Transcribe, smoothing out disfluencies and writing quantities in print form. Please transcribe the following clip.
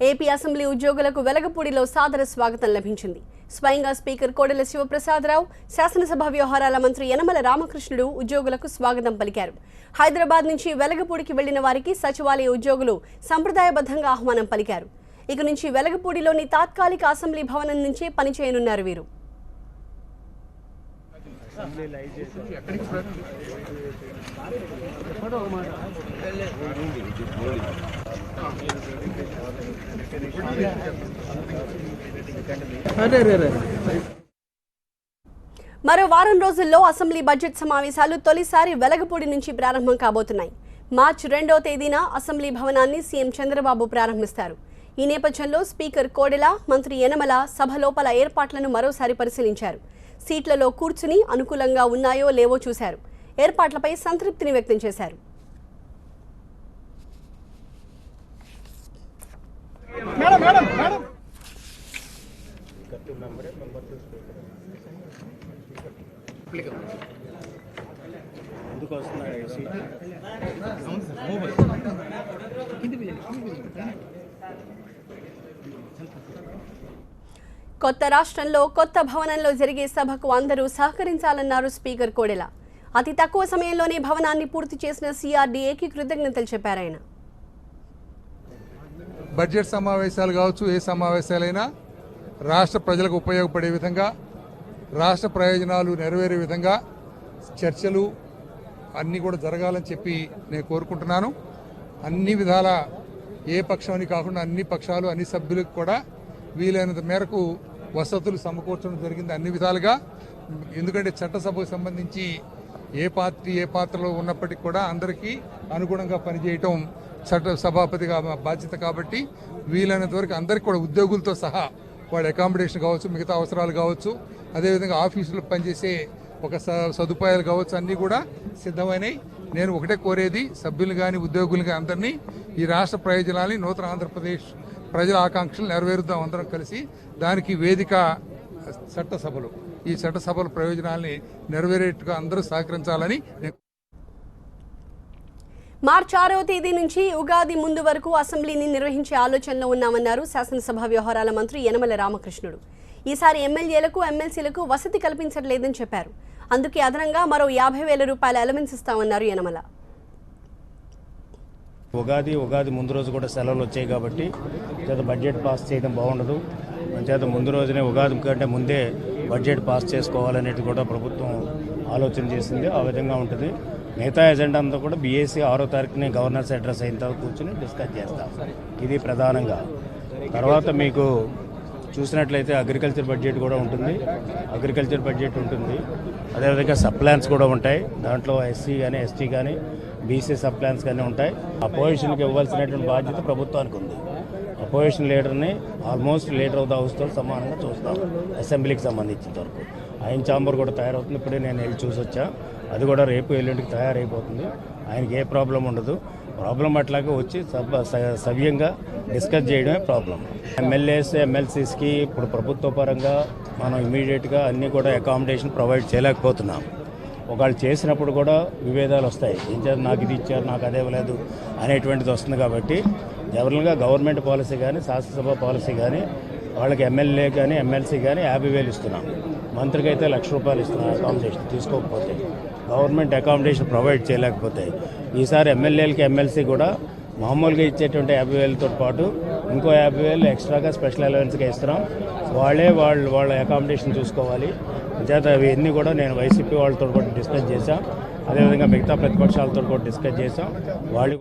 AP assembly ఉద్యోగులకు వెలగపూడిలో సాదర స్వాగతం లభించింది. స్వయంగా స్పీకర్ కోడెల శివప్రసాదరావు, శాసనసభ వ్యవహారాల మంత్రి యనమల రామకృష్ణుడు ఉద్యోగులకు స్వాగతం పలికారు. హైదరాబాద్ నుంచి వెలగపూడికి వెళ్లిన వారికి సచివాలయ ఉద్యోగులు సంప్రదాయబద్ధంగా ఆహ్వానం పలికారు. ఇక నుంచి వెలగపూడిలోని తాత్కాలిక అసెంబ్లీ భవనం నుంచే పనిచేయనున్నారు వీరు. మరో వారం రోజుల్లో అసెంబ్లీ బడ్జెట్ సమావేశాలు తొలిసారి వెలగపూడి నుంచి ప్రారంభం కాబోతున్నాయి. మార్చి 2వ తేదీన అసెంబ్లీ భవనాన్ని సీఎం చంద్రబాబు ప్రారంభిస్తారు. ఈ నేపథ్యంలో స్పీకర్ కోడెల, మంత్రి యనమల సభ లోపల ఏర్పాట్లను మరోసారి పరిశీలించారు. సీట్లలో కూర్చుని అనుకూలంగా ఉన్నాయో లేవో చూశారు. ఏర్పాట్లపై సంతృప్తిని వ్యక్తం చేశారు. కొత్త రాష్ట్రంలో కొత్త భవనంలో జరిగే సభకు అందరూ సహకరించాలన్నారు స్పీకర్ కోడెల. అతి తక్కువ సమయంలోనే భవనాన్ని పూర్తి చేసిన సిఆర్డీఏకి కృతజ్ఞతలు చెప్పారు ఆయన. బడ్జెట్ సమావేశాలు కావచ్చు, ఏ సమావేశాలైనా రాష్ట్ర ప్రజలకు ఉపయోగపడే విధంగా, రాష్ట్ర ప్రయోజనాలు నెరవేరే విధంగా చర్చలు అన్నీ కూడా జరగాలని చెప్పి నేను కోరుకుంటున్నాను. అన్ని విధాల ఏ పక్షాన్ని కాకుండా అన్ని పక్షాలు, అన్ని సభ్యులకు కూడా వీలైనంత మేరకు వసతులు సమకూర్చడం జరిగింది అన్ని విధాలుగా. ఎందుకంటే చట్టసభకు సంబంధించి ఏ పార్టీ ఏ పాత్రలో ఉన్నప్పటికీ కూడా అందరికీ అనుగుణంగా పనిచేయటం చట్ట సభాపతిగా బాధ్యత కాబట్టి వీలైనంత వరకు అందరికీ కూడా ఉద్యోగులతో సహా వాళ్ళ అకామిడేషన్ కావచ్చు, మిగతా అవసరాలు కావచ్చు, అదేవిధంగా ఆఫీసులో పనిచేసే ఒక సదుపాయాలు కావచ్చు, అన్నీ కూడా సిద్ధమైనవి. నేను ఒకటే కోరేది సభ్యులు కానీ ఉద్యోగులు కానీ అందరినీ ఈ రాష్ట్ర ప్రయోజనాలని, నూతన ఆంధ్రప్రదేశ్ ప్రజల ఆకాంక్షలు నెరవేరుద్దాం అందరం కలిసి. దానికి వేదిక చట్టసభలు. ఈ చట్టసభల ప్రయోజనాలని నెరవేరేట్టుగా అందరూ సహకరించాలని. మార్చి 6వ తేదీ నుంచి ఉగాది ముందు వరకు అసెంబ్లీని నిర్వహించే ఆలోచనలో ఉన్నామన్నారు శాసనసభ వ్యవహారాల మంత్రి యనమల రామకృష్ణుడు. ఈసారి ఎమ్మెల్యేలకు, ఎమ్మెల్సీలకు వసతి కల్పించట్లేదని చెప్పారు. అందుకే అదనంగా మరో 50,000 రూపాయల అలవెన్స్ ఇస్తామన్నారు యనమల. ఉగాది ముందు రోజు కూడా సెలవులు వచ్చాయి కాబట్టి చేత బడ్జెట్ పాస్ చేయడం బాగుండదు. చేత ముందు రోజునే ఉగాది కంటే ముందే బడ్జెట్ పాస్ చేసుకోవాలనేది కూడా ప్రభుత్వం ఆలోచన చేసింది. ఆ విధంగా ఉంటుంది. మిగతా ఎజెండా అంతా కూడా బీఏసీ 6వ తారీఖుని గవర్నర్స్ అడ్రస్ అయిన తర్వాత కూర్చొని డిస్కస్ చేస్తాం. ఇది ప్రధానంగా. తర్వాత మీకు చూసినట్లయితే అగ్రికల్చర్ బడ్జెట్ కూడా ఉంటుంది. అదేవిధంగా సబ్ ప్లాన్స్ కూడా ఉంటాయి. దాంట్లో ఎస్సీ కానీ, ఎస్టీ కానీ, బీసీ సబ్ ప్లాన్స్ కానీ ఉంటాయి. అపోజిషన్కి ఇవ్వాల్సినటువంటి బాధ్యత ప్రభుత్వానికి ఉంది. అపోజిషన్ లీడర్ని ఆల్మోస్ట్ లీడర్ ఆఫ్ ద హౌస్తో సమానంగా చూస్తాం. అసెంబ్లీకి సంబంధించినంత వరకు ఆయన ఛాంబర్ కూడా తయారవుతుంది. ఇప్పుడే నేను వెళ్ళి చూసి వచ్చా. అది కూడా రేపు ఎల్లుండికి తయారైపోతుంది. ఆయనకి ఏ ప్రాబ్లం ఉండదు. ప్రాబ్లం అట్లాగే వచ్చి సవ్యంగా డిస్కస్ చేయడమే ప్రాబ్లం. ఎమ్మెల్యేస్, ఎమ్మెల్సీస్కి ఇప్పుడు ప్రభుత్వ పరంగా మనం ఇమీడియట్గా అన్నీ కూడా అకామిడేషన్ ప్రొవైడ్ చేయలేకపోతున్నాం. ఒకళ్ళు చేసినప్పుడు కూడా విభేదాలు వస్తాయి. ఏం చేయాలి, నాకు ఇది ఇచ్చారు, నాకు అదే ఇవ్వలేదు అనేటువంటిది వస్తుంది. కాబట్టి జనరల్గా గవర్నమెంట్ పాలసీ కానీ, శాసనసభ పాలసీ కానీ, వాళ్ళకి ఎమ్మెల్యే కానీ, ఎమ్మెల్సీ కానీ 50,000 ఇస్తున్నాం. మంత్రికి అయితే 1,00,000 రూపాయలు ఇస్తున్నాం అకామిడేషన్ తీసుకోకపోతే, గవర్నమెంట్ అకామిడేషన్ ప్రొవైడ్ చేయలేకపోతే. ఈసారి ఎమ్మెల్యేలకి, ఎమ్మెల్సీ కూడా మామూలుగా ఇచ్చేటువంటి 50,000తో పాటు ఇంకో 50,000 ఎక్స్ట్రాగా స్పెషల్ అలవెన్స్గా ఇస్తున్నాం. వాళ్ళ అకామిడేషన్ చూసుకోవాలి. చేత ఇవన్నీ కూడా నేను వైసీపీ వాళ్ళతో కూడా డిస్కస్ చేశాం. అదేవిధంగా మిగతా ప్రతిపక్షాలతో కూడా డిస్కస్ చేశాం. వాళ్ళు